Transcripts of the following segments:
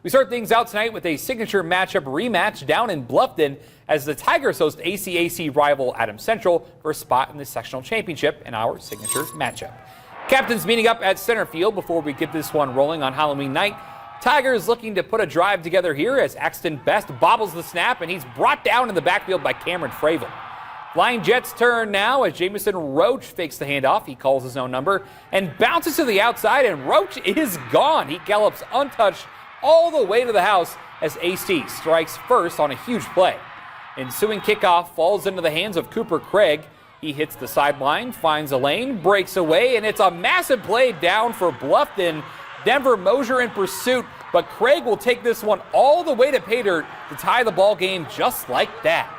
We start things out tonight with a signature matchup rematch down in Bluffton as the Tigers host ACAC rival Adams Central for a spot in the sectional championship in our signature matchup. Captains meeting up at center field before we get this one rolling on Halloween night. Tigers looking to put a drive together here as Axton Best bobbles the snap and he's brought down in the backfield by Cameron Fravel. Flying Jets turn now as Jamison Roach fakes the handoff. He calls his own number and bounces to the outside, and Roach is gone. He gallops untouched all the way to the house as AC strikes first on a huge play. Ensuing kickoff falls into the hands of Cooper Craig. He hits the sideline, finds a lane, breaks away, and it's a massive play down for Bluffton. Denver Mosier in pursuit, but Craig will take this one all the way to pay dirt to tie the ball game just like that.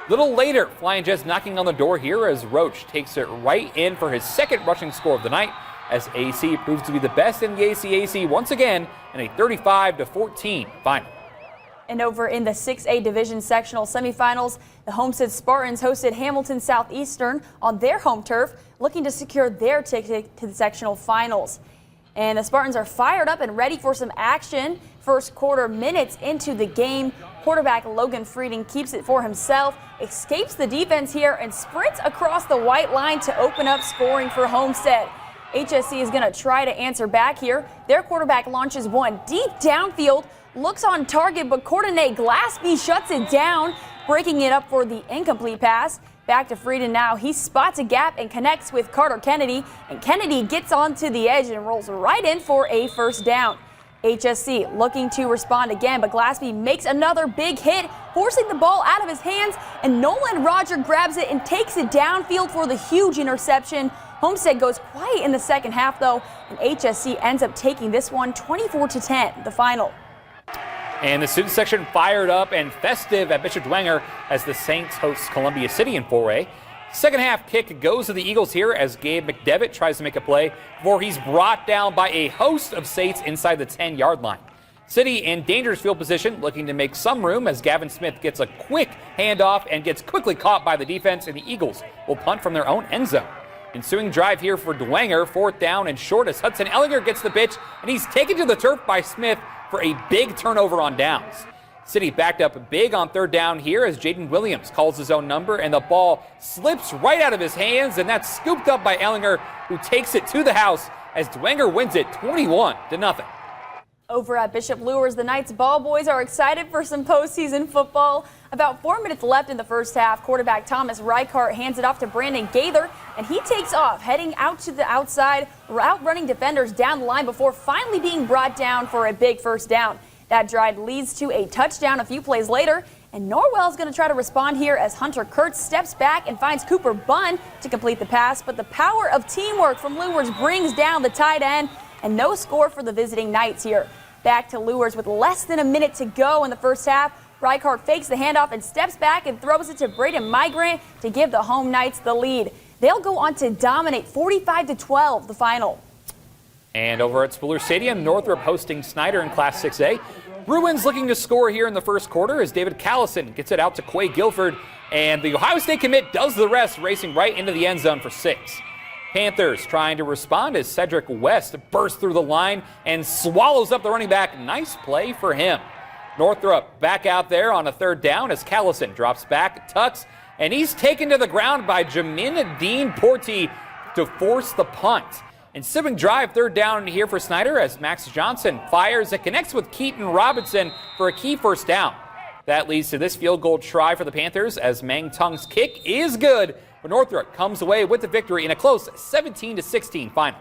Little later, Flying Jets knocking on the door here as Roach takes it right in for his second rushing score of the night as AC proves to be the best in the ACAC once again in a 35-14 final. And over in the 6A Division sectional semifinals, the Homestead Spartans hosted Hamilton Southeastern on their home turf, looking to secure their ticket to the sectional finals. And the Spartans are fired up and ready for some action. First quarter minutes into the game, quarterback Logan Frieden keeps it for himself, escapes the defense here, and sprints across the white line to open up scoring for Homestead. HSC is going to try to answer back here. Their quarterback launches one deep downfield, looks on target, but Courtenay Glaspie shuts it down, breaking it up for the incomplete pass. Back to Frieden now. He spots a gap and connects with Carter Kennedy, and Kennedy gets onto the edge and rolls right in for a first down. HSC looking to respond again, but Glaspie makes another big hit, forcing the ball out of his hands, and Nolan Roger grabs it and takes it downfield for the huge interception. Homestead goes quiet in the second half, though, and HSC ends up taking this one 24-10, the final. And the student section fired up and festive at Bishop Dwenger as the Saints host Columbia City in 4A. Second half kick goes to the Eagles here as Gabe McDevitt tries to make a play before he's brought down by a host of Saints inside the 10-yard line. City in dangerous field position, looking to make some room as Gavin Smith gets a quick handoff and gets quickly caught by the defense, and the Eagles will punt from their own end zone. Ensuing drive here for Dwenger, fourth down and short as Hudson Ellinger gets the pitch, and he's taken to the turf by Smith for a big turnover on downs. City backed up big on third down here as Jaden Williams calls his own number, and the ball slips right out of his hands, and that's scooped up by Ellinger, who takes it to the house as Dwenger wins it 21-0. Over at Bishop Luers, the Knights ball boys are excited for some postseason football. About 4 minutes left in the first half. Quarterback Thomas Reichart hands it off to Brandon Gaither, and he takes off, heading out to the outside, outrunning defenders down the line before finally being brought down for a big first down. That drive leads to a touchdown a few plays later, and Norwell is going to try to respond here as Hunter Kurtz steps back and finds Cooper Bunn to complete the pass, but the power of teamwork from Luers brings down the tight end, and no score for the visiting Knights here. Back to Luers with less than a minute to go in the first half. Reichart fakes the handoff and steps back and throws it to Braden Migrant to give the home Knights the lead. They'll go on to dominate 45-12, the final. And over at Spooler Stadium, Northrop hosting Snyder in Class 6A. Bruins looking to score here in the first quarter as David Callison gets it out to Quay Guilford, and the Ohio State commit does the rest, racing right into the end zone for 6. Panthers trying to respond as Cedric West bursts through the line and swallows up the running back. Nice play for him. Northrop back out there on a third down as Callison drops back, tucks, and he's taken to the ground by Jamin Dean Porty to force the punt. Ensuing drive, third down here for Snyder as Max Johnson fires and connects with Keaton Robinson for a key first down. That leads to this field goal try for the Panthers as Mang Tung's kick is good, but Northrop comes away with the victory in a close 17-16 final.